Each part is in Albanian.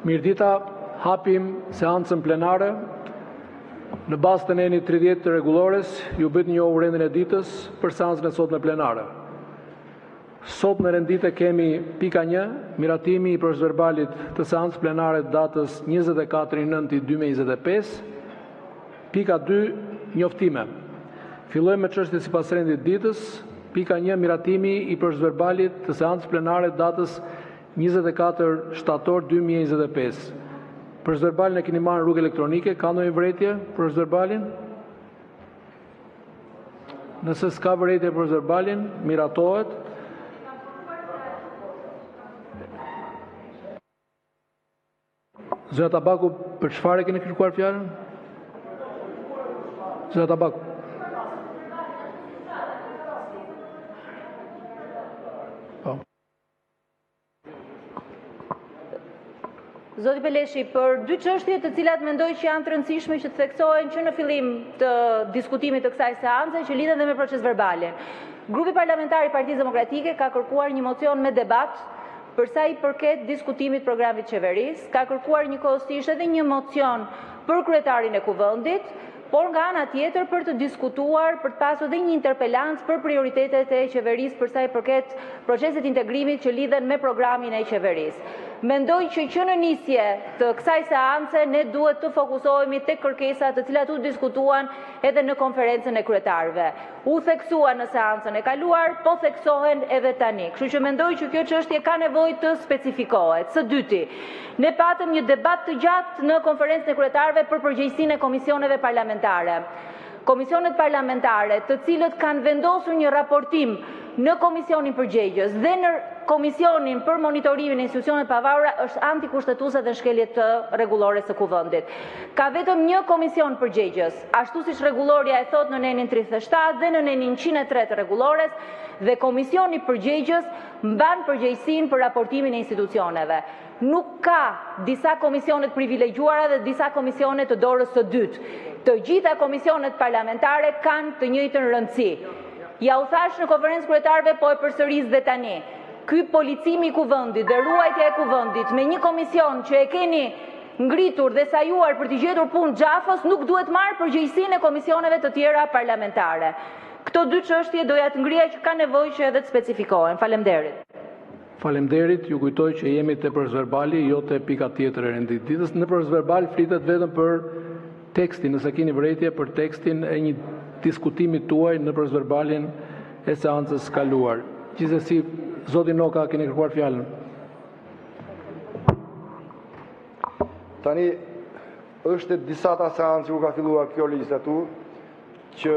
Mirëdita, hapim seancën plenare. Në bazë të neni 30 të rregullores, ju bëjt njohur rendin e ditës për seancën e sotme plenare. Sot në rendite kemi pika 1, miratimi i procedurbalit të seancës plenare datës 24/9/2025. Pika 2, njoftime. Fillojmë me çështjet sipas rendit ditës. Pika 1, miratimi i procedurbalit të seancës plenare datës 24 shtator 2025. Procedurbalin e keni marrë në rrugë elektronike, ka ndonjë vërejtje për procedurbalin? Nëse s'ka vërejtje për procedurbalin, miratohet. Zëra Tabaku, për çfarë keni kërkuar fjalën? Zëra Tabaku. Zoti Peleshi, për dy çështje të cilat mendoj që janë të rëndësishme që të theksohen që në fillim të diskutimit të kësaj seance që lidhen dhe me proces verbalin. Grupi parlamentar i Partisë Demokratike ka kërkuar një mocion me debat për sa i përket diskutimit programit qeverisë, ka kërkuar njëkohësisht edhe një mocion për kryetarin e kuvendit, por nga ana tjetër për të diskutuar, për të pasur edhe një interpelancë për prioritetet e qeverisë për sa i përket procesit integrimit që lidhen me programin e qeverisë. Mendoj që në nisje të kësaj seance ne duhet të fokusohemi tek kërkesat të cilat u diskutuan edhe në konferencën e kryetarëve. U theksuan në seancën e kaluar, po theksohen edhe tani. Kështu që mendoj që kjo çështje ka nevojë të specifikohet. Së dyti, ne patëm një debat të gjatë në konferencën e kryetarëve për përgjegjësinë e komisioneve parlamentare. Komisionet parlamentare, të cilët kanë vendosur një raportim në komisionin përgjegjës dhe në komisionin për monitorimin e institucioneve pavarura është antikushtetuese dhe shkelje të rregullores së kuvendit. Ka vetëm një komision përgjegjës, ashtu siç rregulloria e thot në nenin 37 dhe në nenin 103 të rregullores, dhe komisioni përgjegjës mban përgjegjësinë për raportimin e institucioneve. Nuk ka disa komisionet privilegjuara dhe disa komisionet të dorës së dytë. Të gjitha komisionet parlamentare kanë të njëjtën rëndësi. Ja u thash në konferencë kryetarëve, po e përsëris dhe tani. Ky policimi i kuvendit dhe ruajtja e kuvendit me një komision që e keni ngritur dhe sajuar për të gjetur punë xhafës nuk duhet marrë përgjegjësinë e komisioneve të tjera parlamentare. Këto dy çështje doja të ngrija që ka nevojë që edhe të specifikohen. Faleminderit. Faleminderit, ju kujtoj që jemi te procedurali, jo te pika tjetër e rendit ditës. Në procedurval flitet vetëm për tekstin, nëse keni vërejtje për tekstin e një diskutimi tuaj në procedurbalin e seancës kaluar. Gjithsesi, zoti Noka, keni kërkuar fjalën. Tani është disa ta seancë ku ka filluar kjo legjislaturë që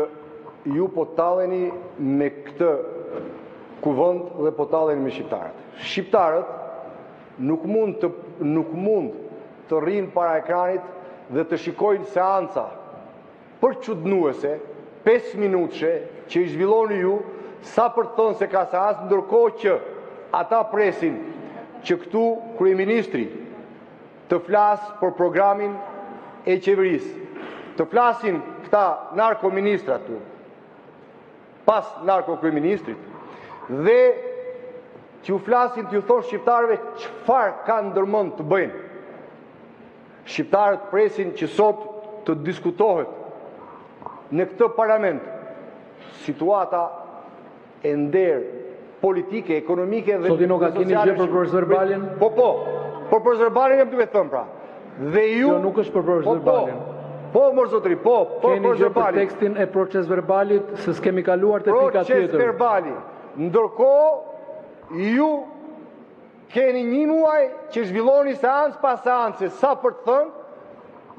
ju po talleni me këtë kuvend dhe po talleni me shqiptarët. Shqiptarët nuk mund të rrinë para ekranit dhe të shikojnë seanca përçudnuese 5 minutëshe që i zhvilloni ju sa për të thënë se ka seancë, ndërkohë që ata presin që këtu kryeministri të flasë për programin e qeverisë, të flasin këta narkoministrat tu, pas narko-kryeministrit, dhe që ju flasin të ju thonë shqiptarëve çfarë kanë ndërmend të bëjnë. Shqiptarët presin që sot të diskutohet në këtë parlament situata e nder politike, ekonomike dhe sociale. Sot keni gjë për procedurbalin? Po, për procedurbalin jam duhet thënë pra. Dhe ju jo, nuk është për procedurbalin. Po, mor zotri, po, keni gjë për tekstin e proces verbalit, se s'kemi kaluar te pika tjetër. Proces verbali. Ndërkohë ju keni një muaj që zhvilloni seancë pas seance, sa për të thënë,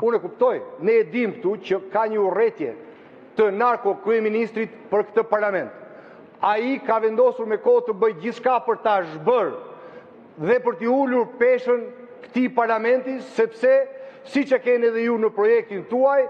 unë e kuptoj, ne e dim këtu që ka një urrëtie të narko-kryeministrit për këtë parlament. Ai ka vendosur me kohë të bëjë gjithçka për ta zhbërë dhe për t'i ulur peshën këtij parlamenti, sepse siç e keni edhe ju në projektin tuaj,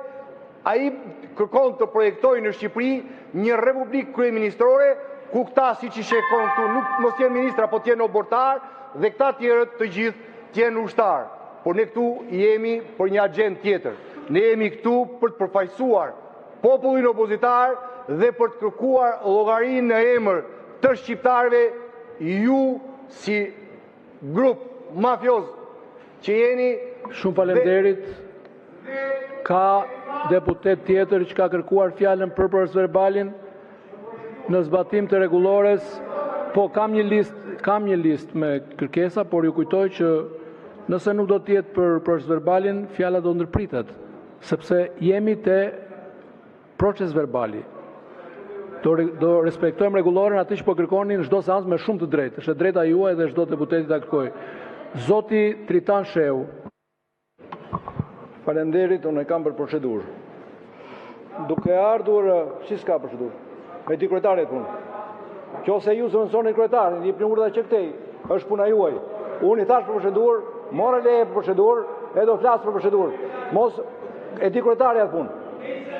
ai kërkon të projektojë në Shqipëri një republikë kryeministrore ku këta siç i shekon këtu nuk mos jenë ministra, po të jenë obortar dhe këta tjerët të gjithë të jenë ushtar. Por ne këtu jemi për një agjendë tjetër. Ne jemi këtu për të përfaqësuar popullin opozitar dhe për të kërkuar llogarinë në emër të shqiptarëve. Ju si grup mafioz që jeni... Shumë faleminderit. Ka deputet tjetër që ka kërkuar fjalën për proceduralin në zbatim të rregullores. Po kam një listë me kërkesa, por ju kujtoj që nëse nuk do të jetë për proceduralin, fjala do ndërpritet, sepse jemi te proces verbali. Do respektojmë rregulloren, atë që po kërkoni në çdo seancë me shumë të drejtë. Është drejta juaj dhe çdo deputeti ta kërkojë. Zoti Tritan Sheu. Faleminderit, unë e kam për procedurë. Duke ardhur, si s'ka procedurë? Me di kryetarit punë. Qose ju zëvendësoni kryetarin, jepni urdhra që këtej, është puna juaj. Unë i thash për procedurë, morë leje për procedurë, e do flas për procedurë. Mos e di kryetari atë punë.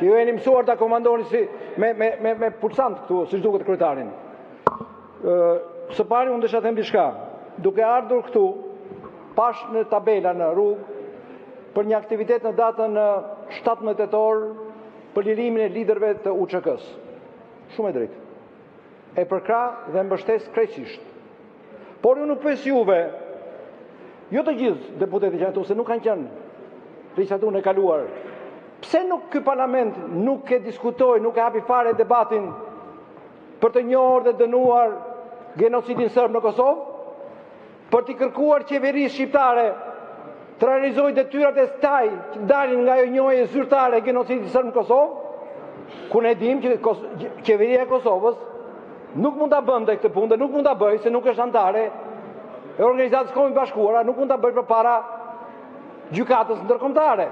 Ju jeni mësuar ta komandoni si me pulsant këtu, siç duket kryetarin. Së pari unë desha them diçka. Duke ardhur këtu, pash në tabela në rrugë për një aktivitet në datën 17 tetor për lirimin e liderëve të UÇK-s. Shumë e drejtë. E përkra dhe mbështes krejtësisht. Por ju nuk pyes juve, jo të gjithë deputetët që këtu se nuk kanë qenë legislaturën e kaluar. Pse nuk ky parlament nuk e diskutoi, nuk e hapi fare debatin për të njohur dhe dënuar genocidin serb në Kosovë? Për t'i kërkuar qeverisë shqiptare të realizojë detyrat e saj që dalin nga ajo njohje zyrtare e genocidit serb në Kosovë, ku ne dim që qeveria e Kosovës nuk mund ta bënte këtë punë, nuk mund ta bëjë se nuk është anëtare e Organizatës Kombëtare Bashkuara, nuk mund ta bëjë përpara gjykatës ndërkombëtare.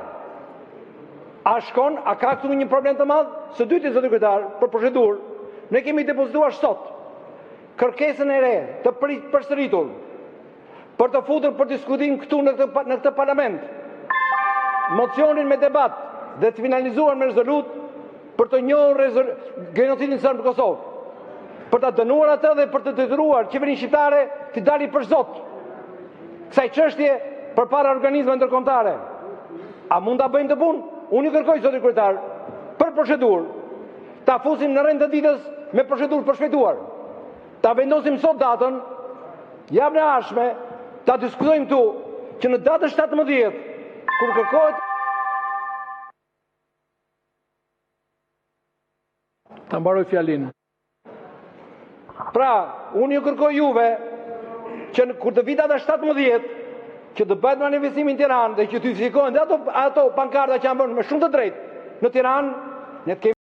A ka këtu një problem të madh? Së dyti, zoti kryetar, për procedurë, ne kemi depozituar sot kërkesën e re të përsëritur për të futur për diskutim këtu në këtë parlament mocionin me debat dhe të finalizuar me rezolut për të njohur genocidin serb në Kosovë, për të dënuar atë dhe për të detyruar qeverinë shqiptare të dali për zot kësaj çështje përpara organizmeve ndërkombëtare. A mund ta bëjmë të punë? Unë ju kërkoj, zoti kryetar, për procedurë, ta fusim në rend të ditës me procedurë përshpejtuar. Ta vendosim sot datën, javën e ardhshme, ta diskutojmë këtu që në datën 17, kur kërkohet Ta mbaroj fjalin. Pra, unë ju kërkoj juve që kur të vit data 17, që të bëhet manifestimi në Tiranë dhe që të fizikohen dhe ato pankarta që janë vënë me shumë të drejtë në Tiranë, ne të kemi